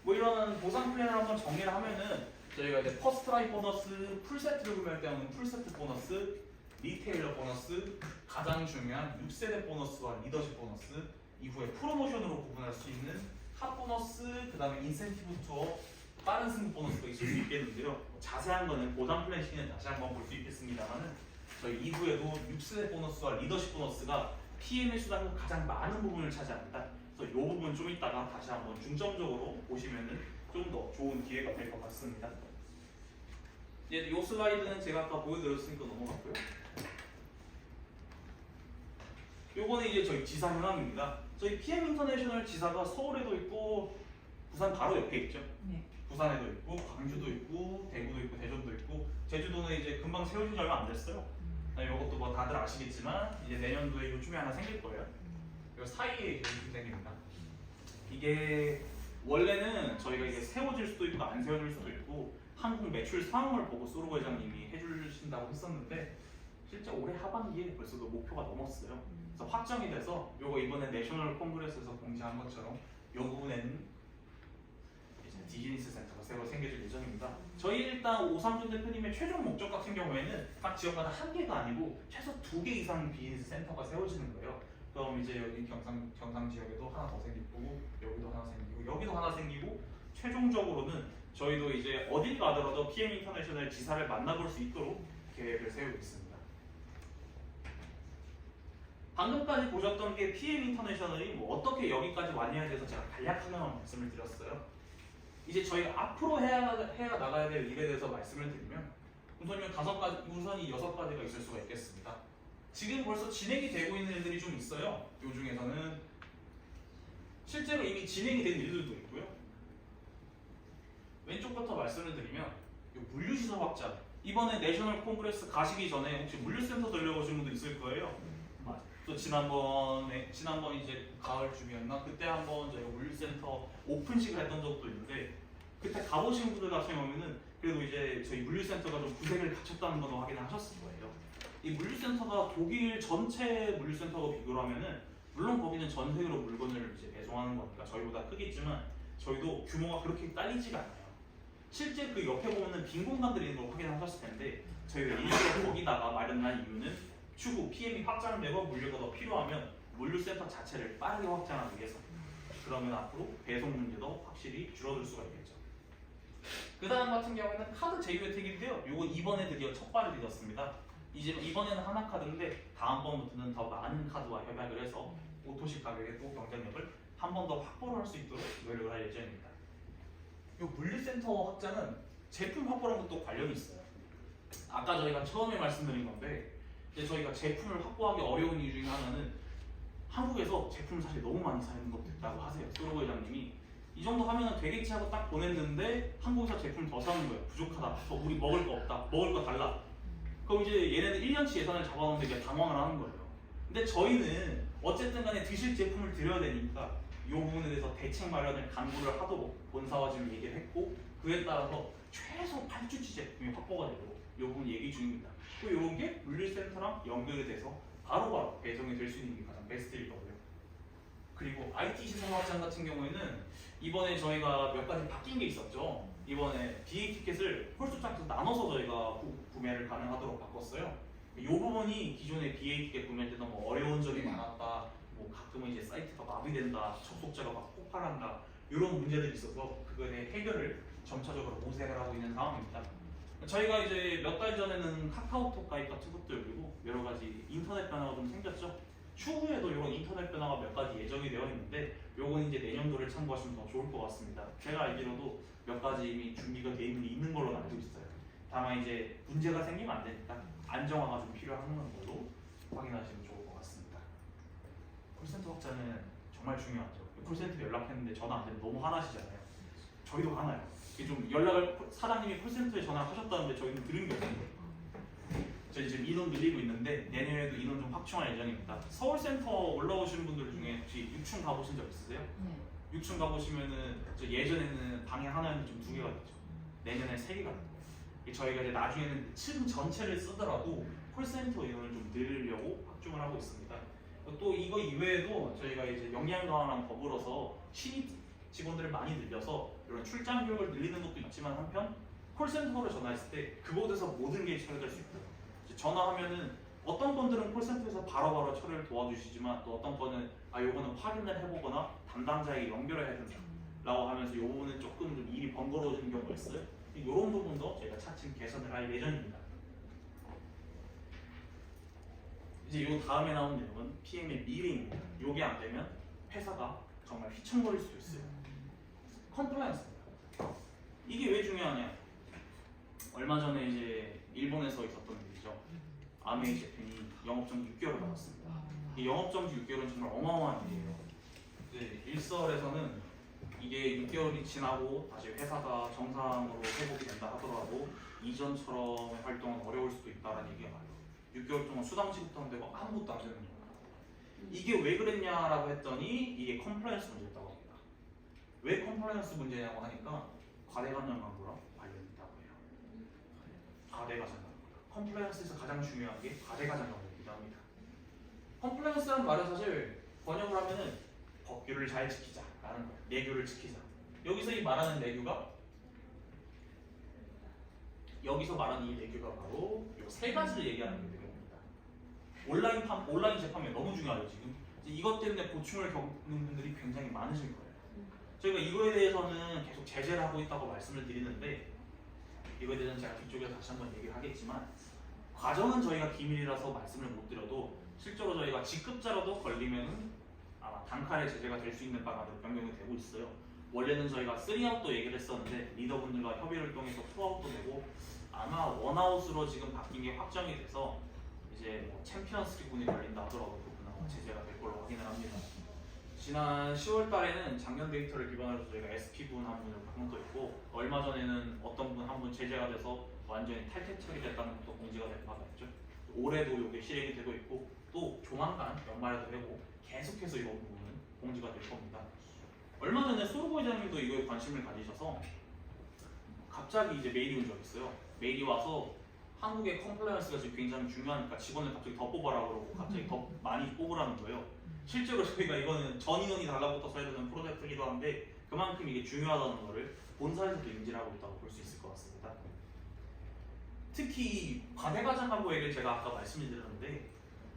뭐 이런 보상 플랜을 한번 정리를 하면은 저희가 이제 퍼스트 라이 보너스, 풀세트를 구매할 때 하는 풀세트 보너스, 리테일러 보너스, 가장 중요한 6세대 보너스와 리더십 보너스, 이후에 프로모션으로 구분할 수 있는 핫 보너스, 그 다음에 인센티브 투어, 빠른 승급 보너스가 있을 수 있겠는데요. 자세한 거는 보상 플랜 시기는 다시 한번 볼 수 있겠습니다만은 저희 이후에도 6세대 보너스와 리더십 보너스가 PM의 수당에서 가장 많은 부분을 차지합니다. 그래서 이 부분 좀 이따가 다시 한번 중점적으로 보시면은 좀 더 좋은 기회가 될 것 같습니다. 이제 이 슬라이드는 제가 아까 보여드렸으니까 넘어갔고요. 요거는 이제 저희 지사 현황입니다. 저희 PM 인터내셔널 지사가 서울에도 있고 부산 바로 옆에 있죠. 네. 부산에도 있고 광주도 있고 대구도 있고 대전도 있고 제주도는 이제 금방 세워진 지 얼마 안 됐어요. 이것도 뭐 다들 아시겠지만 이제 내년도에 요즘에 하나 생길 거예요. 요 사이에 이렇게 생깁니다. 이게 원래는 저희가 이게 세워질 수도 있고 안 세워질 수도 있고 한국 매출 상황을 보고 소르고 회장님이 해주신다고 했었는데 실제 올해 하반기에 벌써 그 목표가 넘었어요. 그래서 확정이 돼서 요거 이번에 내셔널 콩그레스에서 공지한 것처럼 요 부분에는 이제 디즈니스 센터가 새로 생겨질 예정입니다. 저희 일단 오삼준 대표님의 최종 목적 같은 경우에는 각 지역마다 한 개가 아니고 최소 2개 이상 비즈니스 센터가 세워지는 거예요. 그럼 이제 여기 경상 지역에도 하나 더 생기고 여기도 하나 생기고 여기도 하나 생기고 최종적으로는 저희도 이제 어딜 가더라도 PM 인터내셔널 지사를 만나볼 수 있도록 계획을 세우고 있습니다. 방금까지 보셨던 게 PM 인터내셔널이 뭐 어떻게 여기까지 왔냐에 대해서 제가 간략하게만 말씀을 드렸어요. 이제 저희 앞으로 해야 나가야 될 일에 대해서 말씀을 드리면 우선 이 6가지가 있을 수가 있겠습니다. 지금 벌써 진행이 되고 있는 일들이 좀 있어요. 요 중에서는 실제로 이미 진행이 된 일들도 있고요. 왼쪽부터 말씀을 드리면 요 물류시설 확장, 이번에 내셔널 콩그레스 가시기 전에 혹시 물류센터 들려오신 분도 있을 거예요. 또 지난번 이제 가을쯤이었나 그때 한번 저희가 물류센터 오픈식을 했던 적도 있는데 그때 가보신 분들 같은 경우에는 그래도 이제 저희 물류센터가 좀 구색을 갖췄다는 건 확인을 하셨을 거예요. 이 물류센터가 독일 전체 물류센터와 비교를 하면은 물론 거기는 전 세계로 물건을 이제 배송하는 거니까 저희보다 크겠지만 저희도 규모가 그렇게 딸리지가 않아요. 실제 그 옆에 보면은 빈 공간들이 있는 걸 확인하셨을 텐데 저희가 일부러 거기다가 마련한 이유는 추후 PM이 확장되고 물류가 더 필요하면 물류센터 자체를 빠르게 확장하기 위해서. 그러면 앞으로 배송 문제도 확실히 줄어들 수가 있겠죠. 그 다음 같은 경우에는 카드 제휴 혜택인데요. 요거 이번에 드디어 첫 발을 디뎠습니다. 이제 이번에는 하나카드인데 다음번부터는 더 많은 카드와 협약을 해서 오토식 가격의 또 경쟁력을 한 번 더 확보를 할 수 있도록 노력을 할 예정입니다. 이 물류센터 확장은 제품 확보랑 것도 관련이 있어요. 아까 저희가 처음에 말씀드린 건데 이제 저희가 제품을 확보하기 어려운 이유 중에 하나는 한국에서 제품을 사실 너무 많이 사는 것도 있다고 하세요. 소로고 회장님이 이 정도 하면 되겠지 하고 딱 보냈는데 한국에서 제품 더 사는 거예요. 부족하다. 더 우리 먹을 거 없다. 먹을 거 달라. 그럼 이제 얘네들 1년치 예산을 잡아놓는데 이게 당황을 하는 거예요. 근데 저희는 어쨌든 간에 드실 제품을 드려야 되니까 이 부분에 대해서 대책 마련을 강구를 하도록 본사와 지금 얘기를 했고 그에 따라서 최소 8주치 제품이 확보가 되도록 이 부분 얘기 중입니다. 또 이런 게 물류센터랑 연결이 돼서 바로바로 배송이 될 수 있는 게 가장 베스트일 거고요. 그리고 IT 시설 확장 같은 경우에는 이번에 저희가 몇 가지 바뀐 게 있었죠. 이번에 BA 티켓을 홀수장에서 나눠서 저희가 구매를 가능하도록 바꿨어요. 이 부분이 기존의 BA 티켓 구매할 때 너무 어려운 점이 많았다. 뭐 가끔은 이제 사이트가 마비된다, 접속자가 막 폭발한다 이런 문제들이 있어서 그거에 대해 해결을 점차적으로 모색을 하고 있는 상황입니다. 저희가 이제 몇 달 전에는 카카오톡 가입 같은 것도 열리고 여러 가지 인터넷 변화가 좀 생겼죠. 추후에도 이런 인터넷 변화가 몇 가지 예정이 되어 있는데 요건 이제 내년도를 참고하시면 더 좋을 것 같습니다. 제가 알기로도 몇 가지 이미 준비가 되어 있는 걸로 알고 있어요. 다만 이제 문제가 생기면 안 되니까 안정화가 좀 필요한 걸로 확인하시면 좋을 것 같습니다. 콜센터 확장은 정말 중요하죠. 콜센터 연락했는데 전화 안 되면 너무 화나시잖아요. 저희도 화나요. 이게 좀 연락을 사장님이 콜센터에 전화하셨다는데 저희는 들은 게 없는데 저희 지금 인원 늘리고 있는데 내년에도 인원 좀 확충할 예정입니다. 서울센터 올라오시는 분들 중에 혹시 6층 가보신 적 있으세요? 네. 6층 가보시면은 저 예전에는 방에 하나였는데 좀 2개가 됐죠. 내년에 3개가 됩니다. 저희가 이제 나중에는 층 전체를 쓰더라도 콜센터 인원을 좀 늘리려고 확충을 하고 있습니다. 또 이거 이외에도 저희가 이제 역량 강화랑 더불어서 신입 직원들을 많이 늘려서 이런 출장 교육을 늘리는 것도 있지만 한편 콜센터로 전화했을 때 그곳에서 모든 게 처리될 수 있도록 전화하면은 어떤 건들은 콜센터에서 바로바로 처리를 도와주시지만 또 어떤 거는 요거는 확인을 해보거나 담당자에게 연결해야 된다 라고 하면서 이 부분은 조금 좀 일이 번거로워지는 경우가 있어요. 이런 부분도 저희가 차츰 개선을 할 예정입니다. 이제 요 다음에 나온 내용은 PM의 미래입니다. 요게 안 되면 회사가 정말 휘청거릴 수도 있어요. 컴플라이언스입니다. 이게 왜 중요하냐? 얼마 전에 이제 일본에서 있었던 일이죠. 아메이 재팬이 영업정지 6개월을 받았습니다. 이 영업정지 6개월은 정말 어마어마한 일이에요. 이제 일설에서는 이게 6개월이 지나고 다시 회사가 정상으로 회복이 된다 하더라도 이전처럼의 활동은 어려울 수도 있다는 얘기가 나요. 6개월 동안 수당 지급도 안 되고 아무것도 안 되는 거예요. 이게 왜 그랬냐라고 했더니 이게 컴플라이언스 문제였다고 합니다. 왜 컴플라이언스 문제냐고 하니까 과대관념 광고랑 관련이 있다고 해요. 과대가장 광고. 컴플라이언스에서 가장 중요한 게 과대가장 광고이기도 합니다. 컴플라이언스라는 말은 사실 번역을 하면은 법규를 잘 지키자라는 거예요. 내규를 지키자. 여기서 이 말하는 내규가 여기서 말하는 이 내규가 바로 이 세 가지를 얘기하는 내용입니다. 온라인 재판이 너무 중요하죠 지금. 이것 때문에 고충을 겪는 분들이 굉장히 많으실 거예요. 저희가 이거에 대해서는 계속 제재를 하고 있다고 말씀을 드리는데 이거에 대해서는 제가 뒤쪽에서 다시 한번 얘기를 하겠지만 과정은 저희가 비밀이라서 말씀을 못 드려도 실제로 저희가 직급자라도 걸리면 아마 단칼에 제재가 될 수 있는 바가 변경이 되고 있어요. 원래는 저희가 3아웃도 얘기를 했었는데 리더분들과 협의를 통해서 2아웃도 되고 아마 1아웃으로 지금 바뀐 게 확정이 돼서 이제 뭐 챔피언스 리그분이 걸린다 하더라도 그분은 제재가 될 걸로 확인을 합니다. 지난 10월 달에는 작년 데이터를 기반으로 저희가 SP 분 한 분을 바꾼 거 있고 얼마 전에는 어떤 분 한 분 제재가 돼서 완전히 탈퇴 처리됐다는 것도 공지가 된 바가 있죠. 올해도 이게 실행이 되고 있고 또 조만간 연말에도 되고 계속해서 이런 부분은 공지가 될 겁니다. 얼마 전에 소르고 회장님도 이거에 관심을 가지셔서 갑자기 이제 메일이 온 적이 있어요. 메일이 와서 한국의 컴플라이언스가 지금 굉장히 중요하니까 직원을 갑자기 더 뽑아라 그러고 갑자기 더 많이 뽑으라는 거예요. 실제로 저희가 이거는 전 인원이 달라붙어서 해야 되는 프로젝트이기도 한데 그만큼 이게 중요하다는 거를 본사에서도 인지를 하고 있다고 볼 수 있을 것 같습니다. 특히 과대과장 간부 얘기를 제가 아까 말씀드렸는데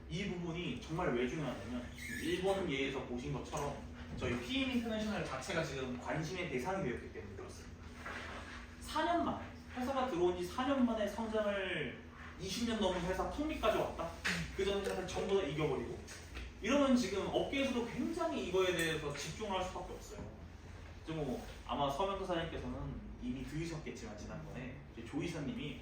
이 부분이 정말 왜 중요하냐면 일본 예에서 보신 것처럼 저희 PM 인터내셔널 자체가 지금 관심의 대상이 되었기 때문에 그렇습니다. 4년 만에 회사가 들어온 지 4년 만에 성장을 20년 넘은 회사 턱밑까지 왔다? 그 전 회사를 전부 다 이겨버리고 이러면 지금 업계에서도 굉장히 이거에 대해서 집중을 할 수밖에 없어요. 뭐 아마 서명도 사장님께서는 이미 들으셨겠지만 지난번에 조 이사님이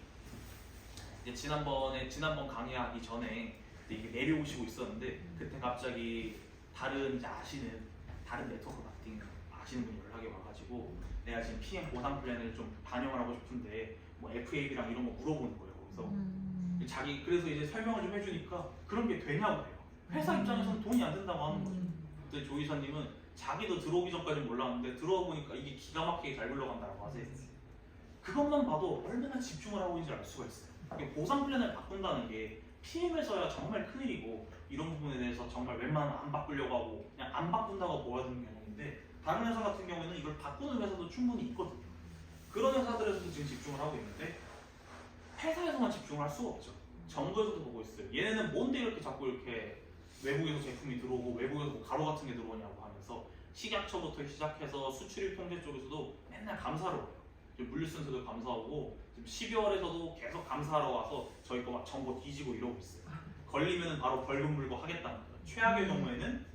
지난번 강의하기 전에 이게 내려오시고 있었는데 그때 갑자기 다른 이제 아시는 다른 네트워크 마케팅 아시는 분이 연락이 와가지고 내가 지금 PM 보상 플랜을 좀 반영을 하고 싶은데 뭐 FAB랑 이런 거 물어보는 거예요. 거기서 자기 그래서 이제 설명을 좀 해주니까 그런 게 되냐고 해요. 회사 입장에서는 돈이 안 된다고 하는 거죠. 그때 조 이사님은 자기도 들어오기 전까지는 몰랐는데 들어보니까 이게 기가 막히게 잘 굴러간다고 하세요. 그것만 봐도 얼마나 집중을 하고 있는지 알 수가 있어요. 보상 플랜을 바꾼다는 게 PM에서야 정말 큰일이고 이런 부분에 대해서 정말 웬만하면 안 바꾸려고 하고 그냥 안 바꾼다고 보여주는 경우인데 다른 회사 같은 경우에는 이걸 바꾸는 회사도 충분히 있거든요. 그런 회사들에서도 지금 집중을 하고 있는데 회사에서만 집중을 할 수가 없죠. 정부에서도 보고 있어요. 얘네는 뭔데 이렇게 자꾸 이렇게 외국에서 제품이 들어오고 외국에서 뭐 가루 같은 게 들어오냐고 하면서 식약처부터 시작해서 수출입 통제 쪽에서도 맨날 감사를 해요. 물류센터도 감사하고 지금 12월에서도 계속 감사하러 와서 저희 거 막 정보 뒤지고 이러고 있어요. 걸리면 바로 벌금 물고 하겠다는 거예요. 최악의 경우에는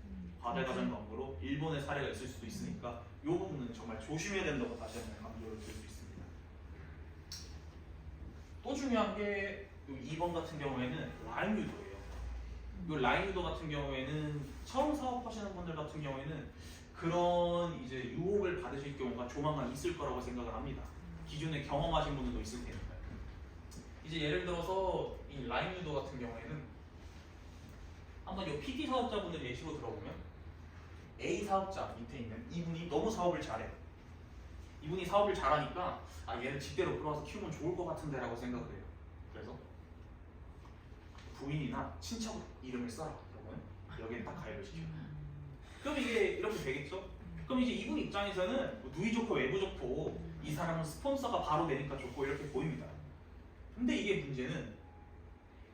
과대과장 광고로 일본의 사례가 있을 수도 있으니까 이 부분은 정말 조심해야 된다고 다시 한번 강조를 드릴 수 있습니다. 또 중요한 게 2번 같은 경우에는 라인 유도예요. 이 라인 유도 같은 경우에는 처음 사업하시는 분들 같은 경우에는 그런 이제 유혹을 받으실 경우가 조만간 있을 거라고 생각을 합니다. 기존에 경험하신 분들도 있을 테니까요. 이제 예를 들어서 이 라인 유도 같은 경우에는 한번 이 PT 사업자분들 예시로 들어보면 A 사업자 밑에 있는 이분이 너무 사업을 잘해요. 이분이 사업을 잘하니까 아 얘를 직대로 끌어와서 키우면 좋을 것 같은데 라고 생각을 해요. 그래서 부인이나 친척 이름을 써라. 그러면 여기에 딱 가입을 시켜요. 그럼 이게 이렇게 되겠죠? 그럼 이제 이분 입장에서는 누이 좋고 외부 좋고 이 사람은 스폰서가 바로 되니까 좋고 이렇게 보입니다. 근데 이게 문제는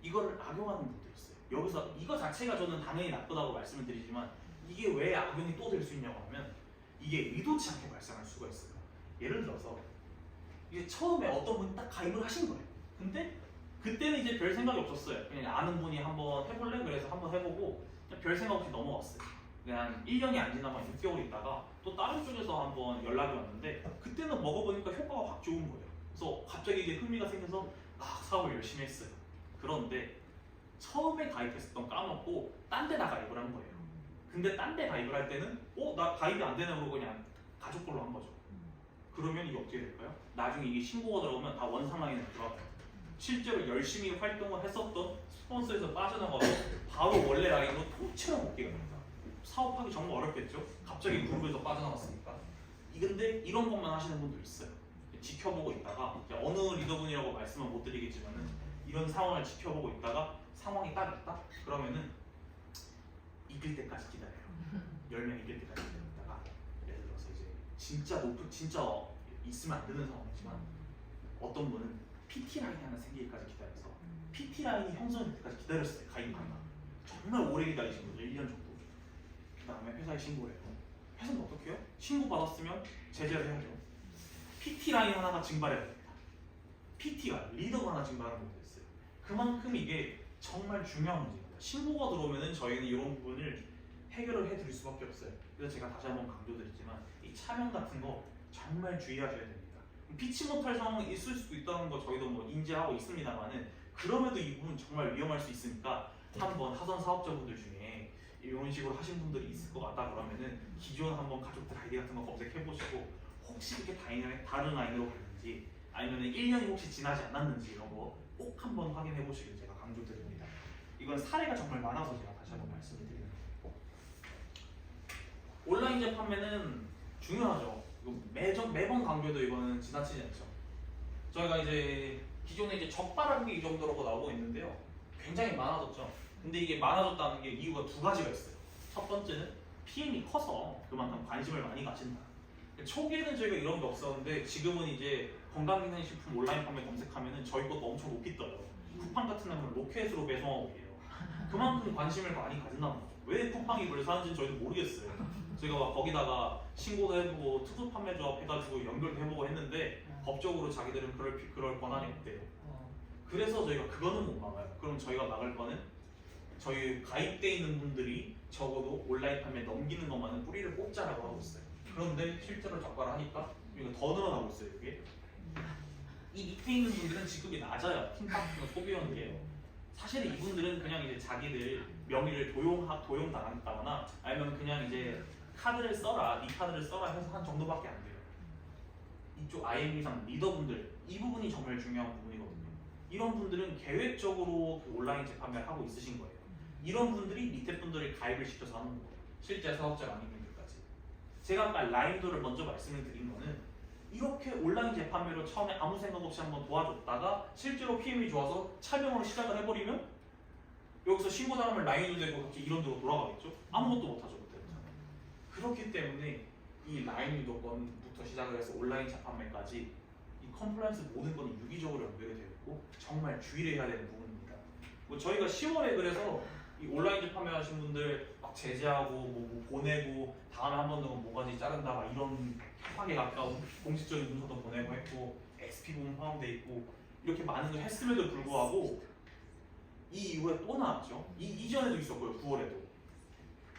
이거를 악용하는 분들이 있어요. 여기서 이거 자체가 저는 당연히 나쁘다고 말씀을 드리지만 이게 왜 악용이 또 될 수 있냐고 하면 이게 의도치 않게 발생할 수가 있어요. 예를 들어서 이제 처음에 어떤 분이 딱 가입을 하신 거예요. 근데 그때는 이제 별 생각이 없었어요. 그냥 아는 분이 한번 해볼래? 그래서 한번 해보고 그냥 별 생각 없이 넘어갔어요. 그냥 1년이 안 지나고 6개월 있다가 또 다른 쪽에서 한번 연락이 왔는데 그때는 먹어보니까 효과가 확 좋은 거예요. 그래서 갑자기 이제 흥미가 생겨서 사업을 열심히 했어요. 그런데 처음에 가입했을 건 까먹고 딴 데다 가입을 한 거예요. 근데 딴 데 가입을 할 때는 나 가입이 안 되네 그러고 그냥 가족 걸로 한 거죠. 그러면 이게 어떻게 될까요? 나중에 이게 신고가 들어오면 다 원상 라인에 들어가요. 실제로 열심히 활동을 했었던 스폰서에서 빠져나가서 바로 원래 라인으로 통째로 복귀가 됩니다. 사업하기 정말 어렵겠죠? 갑자기 그룹에서 빠져나갔으니까. 근데 이런 것만 하시는 분도 있어요. 지켜보고 있다가 어느 리더분이라고 말씀은 못 드리겠지만은 이런 상황을 지켜보고 있다가 상황이 딱 있다? 그러면은 이길 때까지 기다려요. 10명 이길 때까지 기다리다가 예를 들어서 이제 진짜 있으면 안 되는 상황이지만 어떤 분은 PT 라인이 하나 생기기까지 기다려서 PT 라인이 형성될 때까지 기다렸어요. 가입하나 정말 오래 기다리신 거죠. 1년 정도. 그 다음에 회사에 신고를 해요. 회사는 어떻게 해요? 신고 받았으면 제재를 해야죠. PT 라인 하나가 증발해야 됩니다. PT가 리더가 하나 증발하는 것도 있어요. 그만큼 이게 정말 중요한 문제입니다. 신고가 들어오면은 저희는 이런 부분을 해결을 해드릴 수밖에 없어요. 그래서 제가 다시 한번 강조드리지만 이 차명 같은 거 정말 주의하셔야 됩니다. 피치 못할 상황이 있을 수도 있다는 거 저희도 뭐 인지하고 있습니다만은 그럼에도 이 부분 정말 위험할 수 있으니까 한번 하선 사업자분들 중에 이런 식으로 하신 분들이 있을 것 같다 그러면은 기존 한번 가족들 아이디 같은 거 검색해 보시고 혹시 이렇게 다른 아이디로 갔는지 아니면 1년이 혹시 지나지 않았는지 이런 거 꼭 한번 확인해 보시길 제가 강조드립니다. 이건 사례가 정말 많아서 제가 다시 한번 말씀을 드리는 거고. 온라인제 판매는 중요하죠. 이거 매번 강조도 이거는 지나치지 않죠. 저희가 이제 기존에 이제 적발하는 게 이 정도라고 나오고 있는데요. 굉장히 많아졌죠. 근데 이게 많아졌다는 게 이유가 두 가지가 있어요. 첫 번째는 PM이 커서 그만큼 관심을 많이 가진다. 초기에는 저희가 이런 게 없었는데 지금은 이제 건강기능식품 온라인 판매 검색하면은 저희 것도 엄청 높이 떠요. 쿠팡 같은 경우는 로켓으로 배송하고 해요. 그만큼 관심을 많이 가진다는 거죠. 왜 쿠팡이 그걸 사는지는 저희도 모르겠어요. 저희가 막 거기다가 신고도 해보고 특수 판매조합 해가지고 연결도 해보고 했는데 법적으로 자기들은 그럴 권한이 없대요. 그래서 저희가 그거는 못 막아요. 그럼 저희가 막을 거는 저희 가입돼 있는 분들이 적어도 온라인 판매 넘기는 것만은 뿌리를 뽑자라고 하고 있어요. 그런데 실제로 적발을 하니까 이거 더 늘어나고 있어요. 이게 이 밑에 있는 분들은 지급이 낮아요. 팀파트너 소비원이에요. 사실 이분들은 그냥 이제 자기들 명의를 도용당했다거나 아니면 그냥 이제 카드를 써라, 네 카드를 써라 해서 한 정도밖에 안 돼요. 이쪽 IM이상 리더분들 이 부분이 정말 중요한 부분이거든요. 이런 분들은 계획적으로 그 온라인 재판매를 하고 있으신 거예요. 이런 분들이 밑에 분들을 가입을 시켜서 하는 거예요. 실제 사업자가 아닌 분들까지. 제가 아까 라임도를 먼저 말씀을 드린 거는 이렇게 온라인 재판매로 처음에 아무 생각 없이 한번 도와줬다가 실제로 PM이 좋아서 차명으로 시작을 해버리면 여기서 신고당하면 라인도 되고 갑자기 이런 데로 돌아가겠죠? 아무것도 못하죠 그때부터. 그렇기 때문에 이 라인 유도권부터 시작을 해서 온라인 재판매까지 이 컴플라이언스 모든 건이 유기적으로 연결이 되어 있고 정말 주의를 해야 되는 부분입니다. 뭐 저희가 10월에 그래서 이 온라인 재판매 하신 분들 막 제재하고 뭐 보내고 다음에 한 번 더 뭐가지 자른다 막 이런 협박에 가까운 공식적인 문서도 보내고 했고 XP 부분 포함돼 있고 이렇게 많은 걸 했음에도 불구하고 이 이후에 또 나왔죠. 이전에도 있었고요. 9월에도.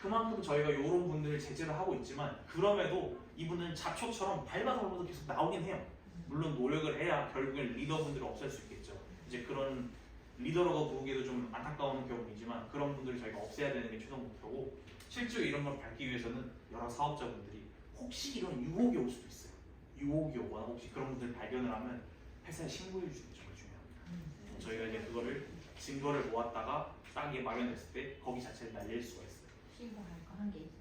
그만큼 저희가 이런 분들을 제재를 하고 있지만 그럼에도 이분은 잡초처럼 밟아서 계속 나오긴 해요. 물론 노력을 해야 결국엔 리더분들을 없앨 수 있겠죠. 이제 그런 리더로가 보기에도 좀 안타까운 경우이지만 그런 분들을 저희가 없애야 되는 게 최종 목표고 실제로 이런 걸 밟기 위해서는 여러 사업자분들이 혹시 이런 유혹이 올 수도 있어요. 유혹이 오거나 혹시 그런 분들 발견을 하면 회사에 신고해 주는 게 정말 중요합니다. 저희가 이제 그거를 증거를 모았다가 싸게 마련했을 때 거기 자체를 날릴 수가 있어요. 신고할 거 한 게 있어요.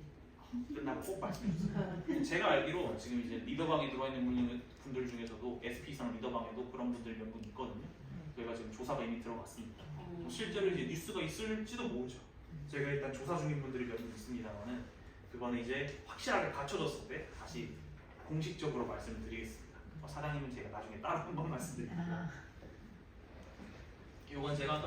끝나고 꼭 말씀해 주세요. 제가 알기로 지금 이제 리더방에 들어와 있는 분들 중에서도 SP 이상 리더방에도 그런 분들 몇 분 있거든요. 저희가 지금 조사가 이미 들어갔습니다. 실제로 이제 뉴스가 있을지도 모르죠. 저희가 일단 조사 중인 분들이 몇 분 있습니다만은 그거는 이제 확실하게 갖춰졌을 때 다시 공식적으로 말씀을 드리겠습니다. 사장님은 제가 나중에 따로 한번 말씀드릴게요. 이건 제가